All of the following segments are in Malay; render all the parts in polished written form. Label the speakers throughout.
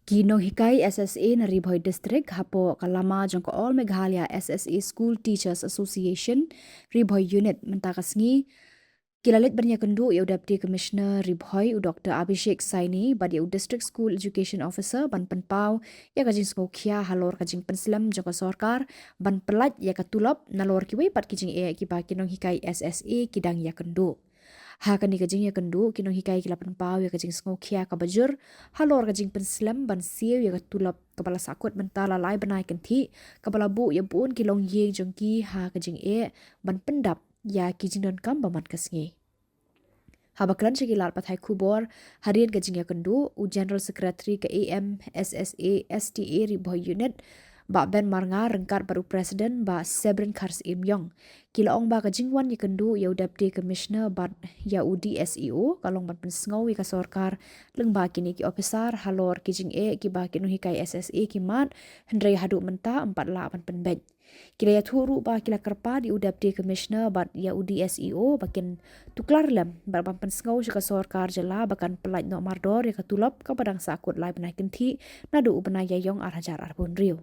Speaker 1: Ginong Hikai SSA na Ribhoy District hapo kalama jong ko All Meghalaya SSA School Teachers Association Ribhoy Unit mentakasngi kilalit bernya kendu ya Deputy Commissioner Ribhoy Dr. Abhishek Saini badi District School Education Officer ban penpau ya kajing skokia halor kajing penslam jong ko sorkar ban pelat ya katulop nalor kiwe pat kijing ki ba Ginong Hikai SSA kidang ya kendu. Hakani kajing ya kendu kinong hikai kilapan pau ya kajing sengokia kabajur halor kajing penslam ban siu ya katulap kepala sakut mentala lai benai kenti kepala bu ya bun kilong ye jongki ha kajing ban pendap ya kijing don kam bamat kasngi. Habakran sekilar pathai kubor harian kajing ya kendu u General Secretary ke AM SSA STA Ribhoy Unit ba Ben Marnga rengkat baru Presiden ba Sebrin Kars Imyong. Kila ong ba kajingwan ya kendu ya Deputy Commissioner ba ya DSEO kalong ban pensengau ya kasorkar leng ba kini ki officer halor kijing ki ba kinu hikai SSA kimat hendrai hadu menta 48 penbej. Kila ya turu ba kila kerpa di Deputy Commissioner ba ya DSEO bakin tuklar lem ba ban pensengau ya kasorkar jela bakan pelaj no mardor ya katulop ka padang sakut lai benai kenti nadu ubenai yayong arhajar arbun riu.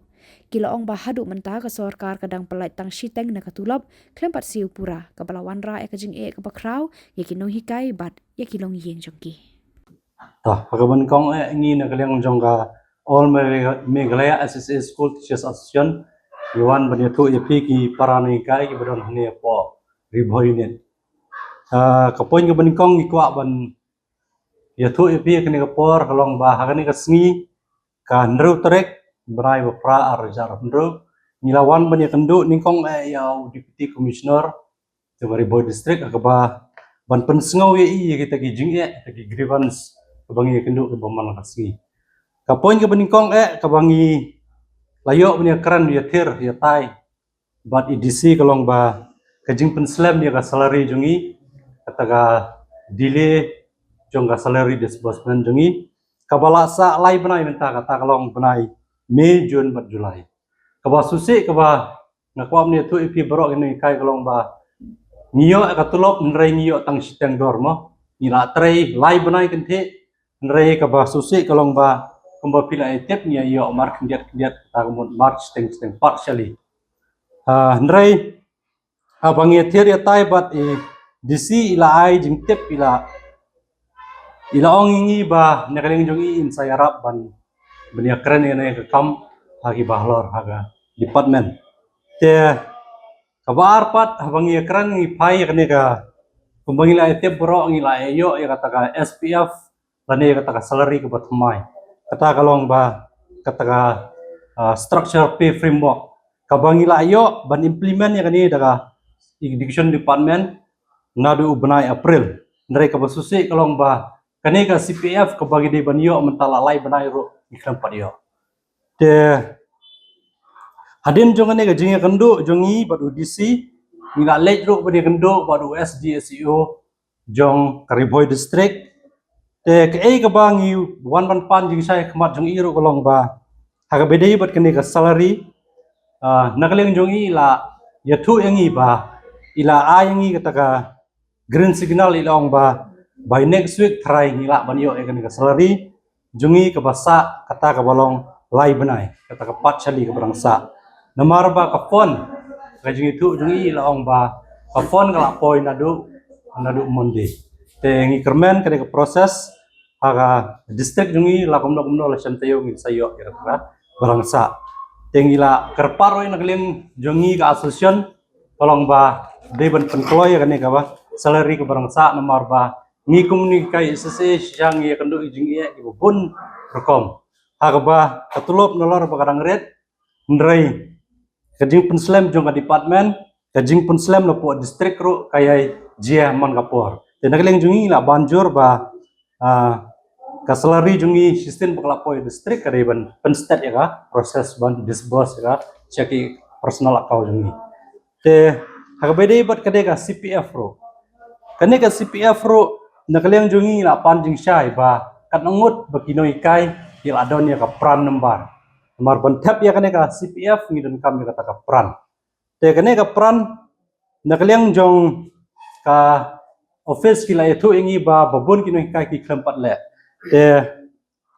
Speaker 1: Kila ong bahadu mentah ke sorkar kadang pelait tang shiteng na katulap kelempat siu pura ke balawan ra e kajing ke bakrau ya kinong hikai bat ya kilong yeng jongki.
Speaker 2: Tah, pagaban kong ngi na kaliang jongga All Meghalaya SSA School Teachers Association Iwan banyatu ipi ki parani kai ki badon hne po Ribhoy Unit. Kapoin ke ban kong ikwa ban yatu ipi kene kapor kalong ba hakani kasngi ka ndru trek berai bapra arjar ndru nilawan ban yakendu ningkong ya Deputy Commissioner ke Ribhoy District akaba ban pensengau ye kita ki jing ki grievance kabangi yakendu ke baman kasngi. Kapoin ke ban kong kabangi layok punya keran dia tir dia tai bat EDC kalong ba kajing penslam dia ka salary jungi kataga delay jong ka salary disbursement jungi kabala sa lai benai menta kata kalong benai Mei Jun bat Julai kaba susi kaba ngakwa punya tu ipi berok ini kai kalong ba ngiyo ka tulop nrei ngiyo tang siteng dormo ila trei lai benai kente nrei kaba susi kalong ba kumba pila etep nia yo mark ndiat tagamut march steng partially nrei abangi thier ya tai bat disi ila ai jing tep ila ongingi ba nekaling jongi in sayarap ban benia keren ne ke kam hagi bahlor haga department te kabar pat abangi keren ngi pai kene ka kumbangi la etep bro ngi la yo ya kata ka SPF lane kata ka salary ke batmai kata kalong ba kata ka structure pay framework kabangila ayo ban implement ya kani daga education department nadu ubenai April nere ka basusi kalong ba kani ka CPF kabagi di ban yo mentala lai benai ro ikram padio te hadin jongane ka jinga kendu jongi badu DC ngila lej ro bani kendu badu SDSEO jong Ribhoy District te ke ka bangi wan ban pan jing sai khamat jong iro kolong ba haga bedai bat kene ka salary nakaling jong ila yathu yangi ba ila ayangi kataka green signal ilong ba by next week try ngila banyo kene ka salary jungi ka basa kata ka balong lai benai kata ka patchali ka barangsa namar ba ka phone ka jingi tu jungi ila ong ba ka phone kala poi nadu monde te ngi kermen kene ka proses haga district jungi la komno la chantayo ngi sayo kira barangsa tengila kerparo ina kalian jongi ka asosian tolong ba deban penkloy kane ka ba salary ka barangsa nomor ba ngi komunikasi SSA yang ya kendu ijing iya ibun rekom haga ba katulop nolor ba kadang red ndrai kajing penslam jong ka department kajing penslam lo po district ro kaya jia man kapor ten kalian jongi la banjur ba ka salary jungi sistem baklapoi district kadiban penstat ya ka proses ban disburse ya ka ceki personal account jungi te hagbede bat kade ka CPF ro kane ka CPF ro nakaliang jungi la panjing syai ba kanangut bakino ikai il adon ya ka pran number ban tap ya kane ka CPF ngidon kam ya kata ka pran te kane ka pran nakaliang jong ka office kila itu ingi ba babun kino ikai ki kempat le te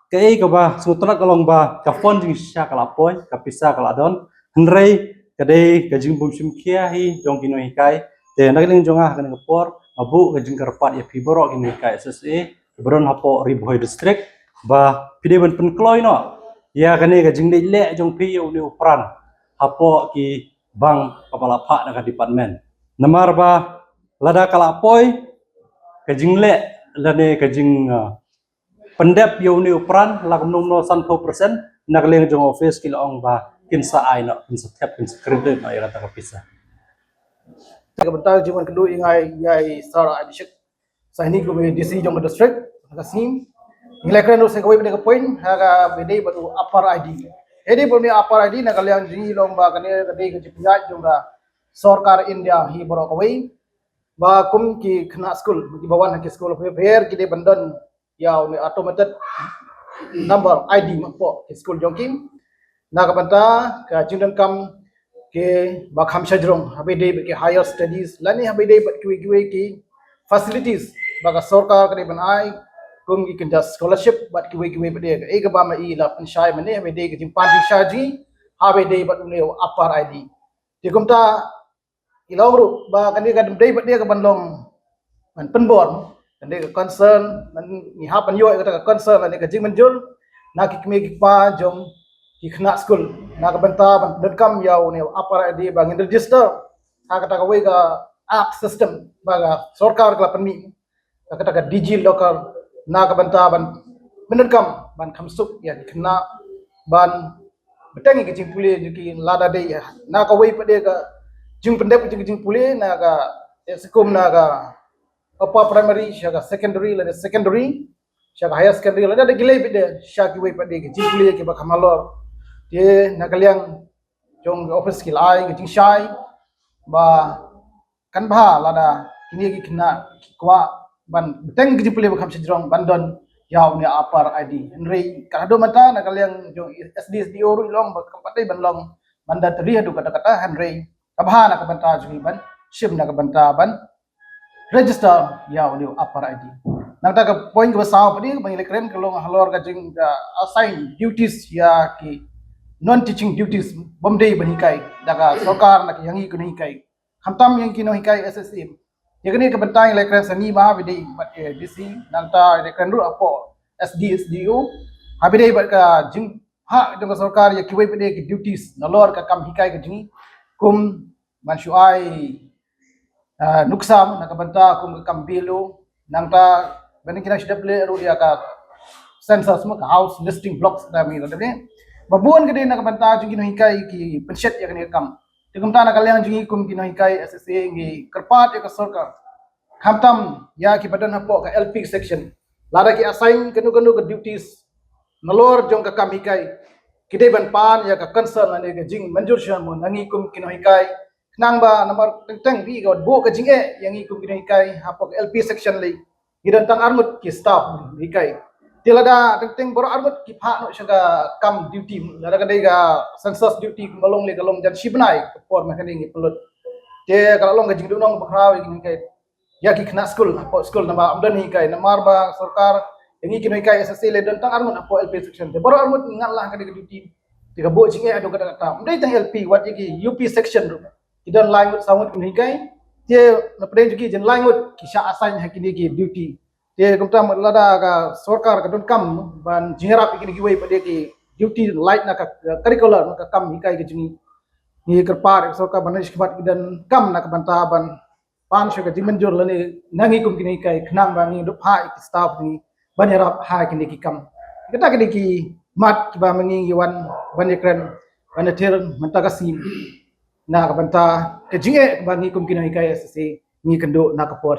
Speaker 2: Kei ka ba sutrat kalong ba ka fon jing sha kala poi ka pisa kala don henrei kadai ka jing bum sim kia hi jong kino hikai te nagling jonga kan ngapor abu ka jing karpat ya piboro kino hikai SSA beron hapo Riboy district ba pide ban pen kloi no ya kane ka jing le jong pi yo ni upran hapo ki bang kepala pak na department namar ba lada kala poi ka jing le lane ka jing pendep yo ni upran lakum no san 4% nagleng jong office kilo ong ba kinsa ai no kinsa tap kinsa kredit no ya kata kapisa
Speaker 3: Kebentar cuman kedua ingai yai sara adishik sahini ko be DC jong district kasim nilai keren do sekoi be point haga bede batu upper ID edi pun upper ID na kalian ji lomba kane kade ke jipnya jonga sarkar India hi boro kawai ba kum ki khna school ki bawan ki school of fair ki de bandan ya ni automated number ID mapo ki school jongkim na kabanta ka children kam ke bakham sajrong habe de ke higher studies lani habe de kiwi ki facilities baga sarkar kade banai kum ki kinda scholarship bat kiwi bede e ga ba ma i la panchai mane habe de ki jimpan shaji habe de bat ne upper ID ti kum ta ilong ru ba kan dia dei bat dia ke bandong man penbor kan dia concern man ni ha pan yo ka concern ni ka jing menjul na ki kme ki pa jom ki khna school na ka banta ban kam yaw ne upper ID ba ngin register ha kata ka we ka app system ba ga sarkar ka panmi ka kata ka digi local na ka banta ban kam ban khamsuk ya khna ban betangi ke jing pule ki lada dei na ka we pa dia ka jing pendep jing pule naga sekum naga upper primary shaga secondary la secondary shaga higher secondary la ada gilai bide shaki we pade jing pule ke bakamalor ye nagaliang jong office ki lai jing shai ba kan bha lada kini ki kina kwa ban beteng jing pule bakam sejrong bandon yaw ni upper ID nrei kado mata nagaliang jong SDSDO ru long bakam banlong banda teri hadu kata-kata hanrei kabha na kabanta ban ship na kabanta ban register ya audio upper ID nang ta point ko saw padi bang lekren kalong halor ka jing assign duties ya ki non teaching duties bomdei bani kai daga sarkar na yangi ko ni kai hamtam yang kino hikai SSM yakni kabanta lekren sani ma bidei bat DC nang ta lekren ru apo SDSDO habidei bat ka jing ha daga sarkar ya kiwai pade ki duties nalor ka kam hikai ka jing kum manshuai nuksam nakabanta kum kambilo nangta bani kina shida ple ru ya ka census ma house listing blocks da mi da ne babuan kede nakabanta jungi no hikai ki penshet ya kene kam tikum ta nakalian jungi kum kino hikai SSA ngi kerpat ya ka sarkar khamtam ya ki badan hapo ka LP section lada ki assign kenu ke duties nalor jong ka kam hikai kide ban pan ya ka concern ane ka jing manjur shan mo nangi kum kino hikai nang ba nomor teng bi ga bo ka jing e yang ikum kino hikai hapok LP section le gidan tang armut ki staff hikai tilada teng boro armut ki pha no shaga kam duty lada ka dei ga census duty malong le galong jan shibnai por ma kani ngi pulut te kalau long ga jing dunong bakraw gi hikai ya ki kena school hapok school nama amdan hikai namar ba sarkar yang kino hikai SSA le dan tang armut hapok LP section te boro armut ngalah ka dei duty tiga bo jing e ado kata kata mdai tang LP wat ki UP section ru idan langut sangut kun hikai tie na preng juki jen langut ki sha assign hakini ki duty tie kumta lada ka sarkar ka don kam ban jingerap ikini ki wei pade ki duty light na ka curricular ka kam hikai ki jini ni kerpar sarkar banish kbat idan kam na ka banta ban pan shu ka jimenjur lani nangi kum kini hikai khnang bangi do pha ki staff ni banyarap ha kini ki kam kita kini ki mat ki ba mangi yawan banyakran banatir mantakasim na kabanta kajinge bangi kum kino hikai SSA ni kendo na kapor